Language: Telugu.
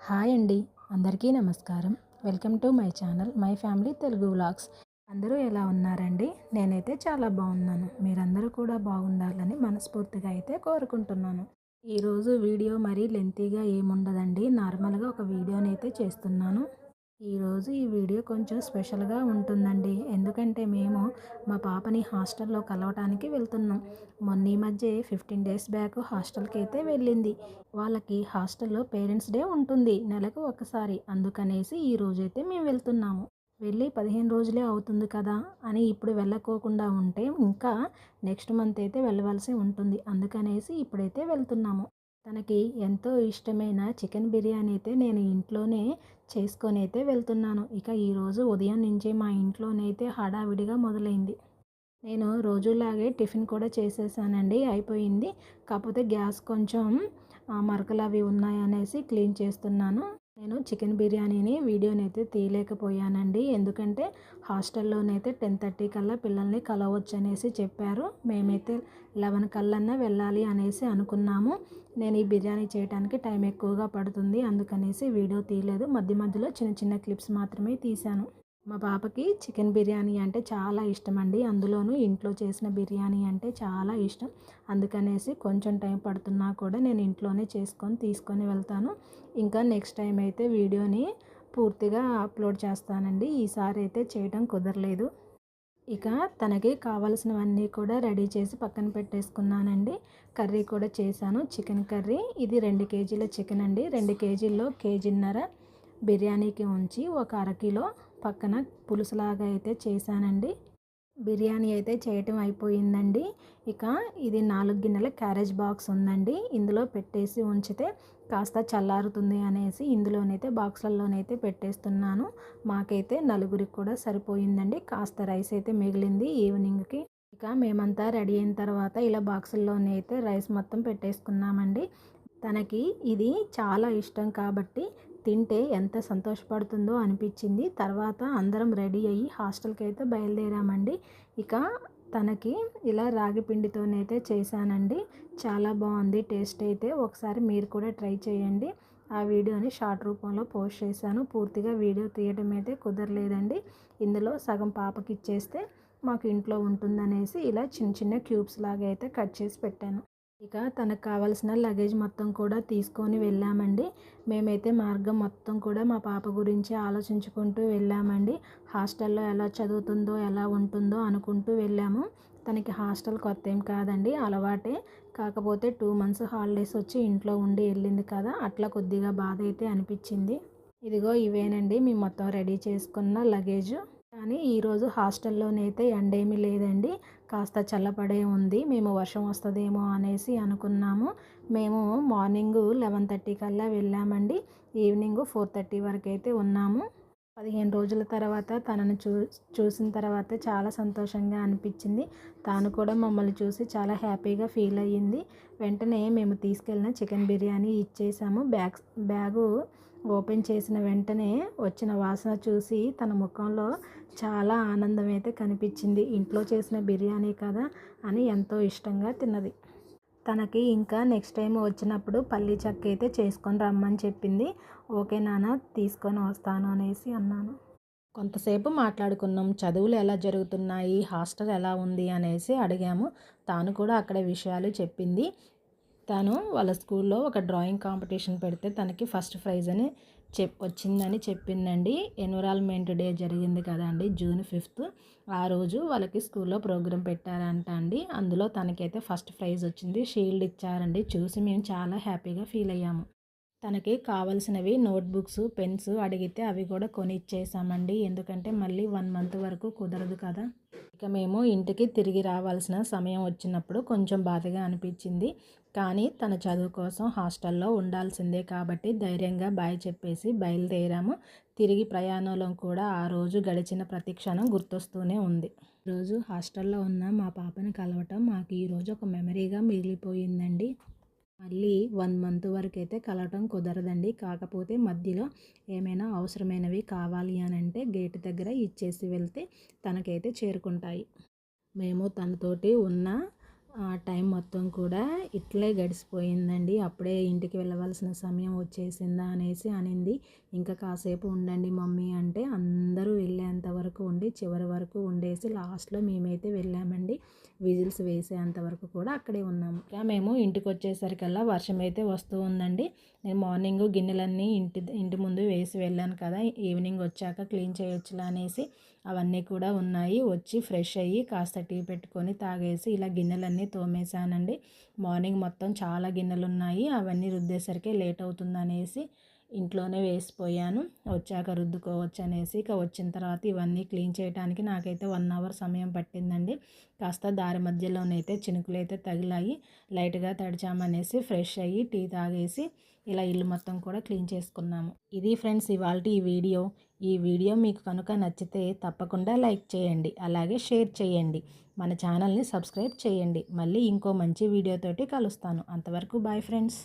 హాయ్ అండి. అందరికీ నమస్కారం. Welcome to my channel my family Telugu vlogs. అందరూ ఎలా ఉన్నారండి? నేనైతే చాలా బాగున్నాను. మీరందరూ కూడా బాగుండాలని మనస్ఫూర్తిగా అయితే కోరుకుంటున్నాను. ఈరోజు వీడియో మరీ లెంతీగా ఏముండదండి. నార్మల్గా ఒక వీడియోనైతే చేస్తున్నాను. ఈరోజు ఈ వీడియో కొంచెం స్పెషల్గా ఉంటుందండి. ఎందుకంటే మేము మా పాపని హాస్టల్లో కలవటానికి వెళ్తున్నాం. మొన్న ఈ మధ్య 15 డేస్ బ్యాక్ హాస్టల్కి అయితే వెళ్ళింది. వాళ్ళకి హాస్టల్లో పేరెంట్స్ డే ఉంటుంది నెలకు ఒకసారి. అందుకనేసి ఈ రోజైతే మేము వెళ్తున్నాము. వెళ్ళి 15 రోజులే అవుతుంది కదా అని ఇప్పుడు వెళ్ళకోకుండా ఉంటే ఇంకా నెక్స్ట్ మంత్ అయితే వెళ్ళవలసి ఉంటుంది. అందుకనేసి ఇప్పుడైతే వెళ్తున్నాము. తనకి ఎంతో ఇష్టమైన చికెన్ బిర్యానీ అయితే నేను ఇంట్లోనే చేసుకొని అయితే వెళ్తున్నాను. ఇక ఈరోజు ఉదయం నుంచే మా ఇంట్లోనైతే హడావిడిగా మొదలైంది. నేను రోజులాగే టిఫిన్ కూడా చేసేసానండి, అయిపోయింది. కాకపోతే గ్యాస్ కొంచెం మరకలు అవి ఉన్నాయనేసి క్లీన్ చేస్తున్నాను. నేను చికెన్ బిర్యానీని వీడియోనైతే తీయలేకపోయానండి. ఎందుకంటే హాస్టల్లోనైతే 10:30 కల్లా పిల్లల్ని కలవచ్చు అనేసి చెప్పారు. మేమైతే 11 కల్లన్నా వెళ్ళాలి అనేసి అనుకున్నాము. నేను ఈ బిర్యానీ చేయడానికి టైం ఎక్కువగా పడుతుంది, అందుకనేసి వీడియో తీయలేదు. మధ్య మధ్యలో చిన్న చిన్న క్లిప్స్ మాత్రమే తీశాను. మా పాపకి చికెన్ బిర్యానీ అంటే చాలా ఇష్టం అండి. అందులోనూ ఇంట్లో చేసిన బిర్యానీ అంటే చాలా ఇష్టం. అందుకనేసి కొంచెం టైం పడుతున్నా కూడా నేను ఇంట్లోనే చేసుకొని తీసుకొని వెళ్తాను. ఇంకా నెక్స్ట్ టైం అయితే వీడియోని పూర్తిగా అప్లోడ్ చేస్తానండి. ఈసారి అయితే చేయడం కుదరలేదు. ఇక తనకి కావాల్సినవన్నీ కూడా రెడీ చేసి పక్కన పెట్టేసుకున్నానండి. కర్రీ కూడా చేశాను, చికెన్ కర్రీ. ఇది 2 కేజీల చికెన్ అండి. 2 కేజీల్లో కేజీన్నర బిర్యానీకి ఉంచి ఒక అరకిలో పక్కన పులుసులాగా అయితే చేశానండి. బిర్యానీ అయితే చేయటం అయిపోయిందండి. ఇక ఇది 4 గిన్నెల క్యారేజ్ బాక్స్ ఉందండి. ఇందులో పెట్టేసి ఉంచితే కాస్త చల్లారుతుంది అనేసి ఇందులోనైతే బాక్సులలోనైతే పెట్టేస్తున్నాను. మాకైతే నలుగురికి కూడా సరిపోయిందండి. కాస్త రైస్ అయితే మిగిలింది ఈవినింగ్కి. ఇక మేమంతా రెడీ అయిన తర్వాత ఇలా బాక్సుల్లోనైతే రైస్ మొత్తం పెట్టేసుకున్నామండి. తనకి ఇది చాలా ఇష్టం కాబట్టి తింటే ఎంత సంతోషపడుతుందో అనిపించింది. తర్వాత అందరం రెడీ అయ్యి హాస్టల్కి అయితే బయలుదేరామండి. ఇక తనకి ఇలా రాగి పిండితోనైతే చేశానండి. చాలా బాగుంది టేస్ట్ అయితే. ఒకసారి మీరు కూడా ట్రై చేయండి. ఆ వీడియోని షార్ట్ రూపంలో పోస్ట్ చేశాను. పూర్తిగా వీడియో తీయడం అయితే కుదరలేదండి. ఇందులో సగం పాపకి ఇచ్చేస్తే మాకు ఇంట్లో ఉంటుందనేసి ఇలా చిన్న చిన్న క్యూబ్స్ లాగా అయితే కట్ చేసి పెట్టాను. ఇక తనకు కావాల్సిన లగేజ్ మొత్తం కూడా తీసుకొని వెళ్ళామండి. మేమైతే మార్గం మొత్తం కూడా మా పాప గురించి ఆలోచించుకుంటూ వెళ్ళామండి. హాస్టల్లో ఎలా చదువుతుందో ఎలా ఉంటుందో అనుకుంటూ వెళ్ళాము. తనకి హాస్టల్ కొత్త ఏం కాదండి, అలవాటే. కాకపోతే 2 మంత్స్ హాలిడేస్ వచ్చి ఇంట్లో ఉండి వెళ్ళింది కదా, అట్లా కొద్దిగా బాధ అయితే అనిపించింది. ఇదిగో ఇవేనండి మేము మొత్తం రెడీ చేసుకున్న లగేజ్. కానీ ఈరోజు హాస్టల్లోనైతే ఎండేమీ లేదండి. కాస్త చల్లపడే ఉంది. మేము వర్షం వస్తుందేమో అనేసి అనుకున్నాము. మేము మార్నింగ్ 11:30 కల్లా వెళ్ళామండి. ఈవినింగ్ 4:30 వరకు అయితే ఉన్నాము. 15 రోజుల తర్వాత తనను చూసిన తర్వాత చాలా సంతోషంగా అనిపించింది. తాను కూడా మమ్మల్ని చూసి చాలా హ్యాపీగా ఫీల్ అయ్యింది. వెంటనే మేము తీసుకెళ్ళిన చికెన్ బిర్యానీ ఇచ్చేసాము. బ్యాగు ఓపెన్ చేసిన వెంటనే వచ్చిన వాసన చూసి తన ముఖంలో చాలా ఆనందం అయితే కనిపించింది. ఇంట్లో చేసిన బిర్యానీ కదా అని ఎంతో ఇష్టంగా తిన్నది. తనకి ఇంకా నెక్స్ట్ టైం వచ్చినప్పుడు పల్లీ చెక్క అయితే చేసుకొని రమ్మని చెప్పింది. ఓకే నాన్న, తీసుకొని వస్తాను అనేసి అన్నాను. కొంతసేపు మాట్లాడుకున్నాం. చదువులు ఎలా జరుగుతున్నాయి, హాస్టల్ ఎలా ఉంది అనేసి అడిగాము. తాను కూడా అక్కడ విషయాలు చెప్పింది. తను వాళ్ళ స్కూల్లో ఒక డ్రాయింగ్ కాంపిటీషన్ పెడితే తనకి ఫస్ట్ ప్రైజ్ అని వచ్చిందని చెప్పిందండి. ఎన్విరాన్మెంట్ డే జరిగింది కదండి, June 5th. ఆ రోజు వాళ్ళకి స్కూల్లో ప్రోగ్రాం పెట్టారంట అండి. అందులో తనకైతే ఫస్ట్ ప్రైజ్ వచ్చింది. షీల్డ్ ఇచ్చారండి. చూసి మేము చాలా హ్యాపీగా ఫీల్ అయ్యాము. తనకి కావాల్సినవి నోట్బుక్స్, పెన్స్ అడిగితే అవి కూడా కొని ఇచ్చేసామండి. ఎందుకంటే మళ్ళీ 1 మంత్ వరకు కుదరదు కదా. ఇక మేము ఇంటికి తిరిగి రావాల్సిన సమయం వచ్చినప్పుడు కొంచెం బాధగా అనిపించింది. కానీ తన చదువు కోసం హాస్టల్లో ఉండాల్సిందే కాబట్టి ధైర్యంగా బాయ్ చెప్పేసి బయలుదేరాము. తిరిగి ప్రయాణంలో కూడా ఆ రోజు గడిచిన ప్రతి క్షణం గుర్తొస్తూనే ఉంది. ఈరోజు హాస్టల్లో ఉన్న మా పాపని కలవటం మాకు ఈరోజు ఒక మెమరీగా మిగిలిపోయిందండి. మళ్ళీ 1 మంత్ వరకు అయితే కలవటం కుదరదండి. కాకపోతే మధ్యలో ఏమైనా అవసరమైనవి కావాలి అని అంటే గేట్ దగ్గర ఇచ్చేసి వెళ్తే తనకైతే చేరుకుంటాయి. మేము తనతోటి ఉన్న టైం మొత్తం కూడా ఇట్లే గడిచిపోయిందండి. అప్పుడే ఇంటికి వెళ్ళవలసిన సమయం వచ్చేసిందా అనేసి అనింది. ఇంకా కాసేపు ఉండండి మమ్మీ అంటే అందరూ వెళ్ళేంత వరకు ఉండి చివరి వరకు ఉండేసి లాస్ట్లో మేమైతే వెళ్ళామండి. విజిల్స్ వేసేంత వరకు కూడా అక్కడే ఉన్నాము. ఇక మేము ఇంటికి వచ్చేసరికల్లా వర్షం అయితే వస్తూ ఉందండి. నేను మార్నింగ్ గిన్నెలన్నీ ఇంటి ముందు వేసి వెళ్ళాను కదా, ఈవినింగ్ వచ్చాక క్లీన్ చేయొచ్చులా అనేసి అవన్నీ కూడా ఉన్నాయి. వచ్చి ఫ్రెష్ అయ్యి కాస్త టీ పెట్టుకొని తాగేసి ఇలా గిన్నెలన్నీ తోమేశానండి. మార్నింగ్ మొత్తం చాలా గిన్నెలు ఉన్నాయి, అవన్నీ రుద్దేసరికి లేట్ అవుతుందనేసి ఇంట్లోనే వేసిపోయాను. వచ్చాక రుద్దుకోవచ్చు అనేసి ఇక వచ్చిన తర్వాత ఇవన్నీ క్లీన్ చేయడానికి నాకైతే 1 అవర్ సమయం పట్టిందండి. కాస్త దారి మధ్యలోనైతే చినుకులు అయితే తగిలాయి. లైట్గా తడిచామనేసి ఫ్రెష్ అయ్యి టీ తాగేసి ఇలా ఇల్లు మొత్తం కూడా క్లీన్ చేసుకున్నాము. ఇది ఫ్రెండ్స్ ఇవాల్టి ఈ వీడియో. ఈ వీడియో మీకు కనుక నచ్చితే తప్పకుండా లైక్ చేయండి, అలాగే షేర్ చేయండి, మన ఛానల్ని సబ్స్క్రైబ్ చేయండి. మళ్ళీ ఇంకో మంచి వీడియోతోటి కలుస్తాను. అంతవరకు బాయ్ ఫ్రెండ్స్.